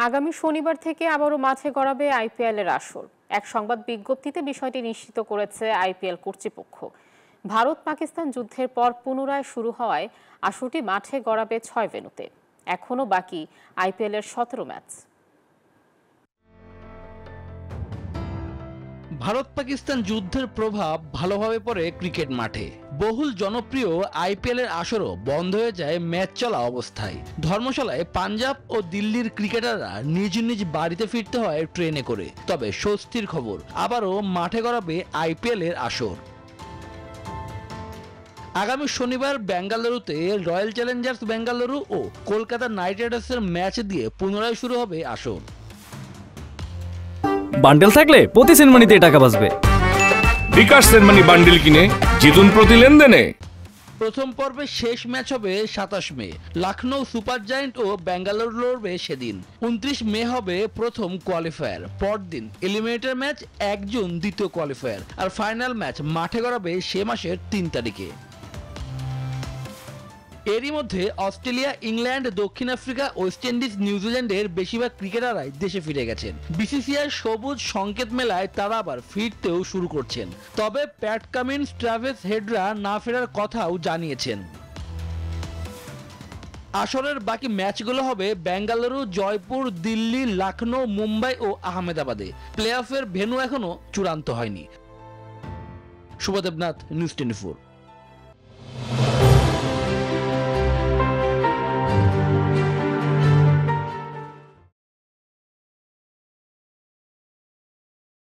আগামী শনিবার থেকে আবারও মাঠে গড়াবে আইপিএলের আসর। এক সংবাদ বিজ্ঞপ্তিতে বিষয়টি নিশ্চিত করেছে আইপিএল কর্তৃপক্ষ। ভারত পাকিস্তান যুদ্ধের পর পুনরায় শুরু হওয়ায় আসরটি মাঠে গড়াবে 6 ভেন্যুতে। এখনও বাকি আইপিএলের 17 ম্যাচ। ভারত পাকিস্তান যুদ্ধের প্রভাব ভালোভাবে পড়ে ক্রিকেট মাঠে। বহুল জনপ্রিয় আইপিএলের আসরও বন্ধ হয়ে যায় ম্যাচ চলা অবস্থায়। ধর্মশালায় পাঞ্জাব ও দিল্লির ক্রিকেটাররা নিজ নিজ বাড়িতে ফিরতে হয় ট্রেনে করে। তবে স্বস্তির খবর, আবারও মাঠে গড়াবে আইপিএলের আসর। আগামী শনিবার বেঙ্গালুরুতে রয়্যাল চ্যালেঞ্জার্স বেঙ্গালুরু ও কলকাতা নাইট রাইডার্সের ম্যাচ দিয়ে পুনরায় শুরু হবে আসর। বান্ডেল থাকলে প্রতি সেনমানিতে টাকা বাঁচবে। বিকাশ সেনমানি বান্ডেল কিনে জিতুন প্রতি লেনদেনে। প্রথম পর্বের শেষ ম্যাচ হবে 27 মে। লখনৌ সুপার জায়ান্ট ও বেঙ্গালুরু লড়বে সেদিন। 29 মে হবে প্রথম কোয়ালিফায়ার। পরদিন এলিমিনেটর ম্যাচ 1 জুন দ্বিতীয় কোয়ালিফায়ার। আর ফাইনাল ম্যাচ মাঠে গড়াবে সে মাসের 3 তারিখে। এরই মধ্যে অস্ট্রেলিয়া, ইংল্যান্ড, দক্ষিণ আফ্রিকা, ওয়েস্ট ইন্ডিজ, নিউজিল্যান্ডের বেশিরভাগ ক্রিকেটাররাই দেশে ফিরে গেছেন। বিসিসিআই সবুজ সংকেত মেলায় তারা আবার ফিরতেও শুরু করছেন। তবে প্যাট কামিন্স, ট্রাভিস হেডরা না ফেরার কথাও জানিয়েছেন। আসরের বাকি ম্যাচগুলো হবে বেঙ্গালুরু, জয়পুর, দিল্লি, লখনৌ, মুম্বাই ও আহমেদাবাদে। প্লে অফের ভেন্যু এখনো চূড়ান্ত হয়নি। শুভদেবনাথ, নিউজ 24।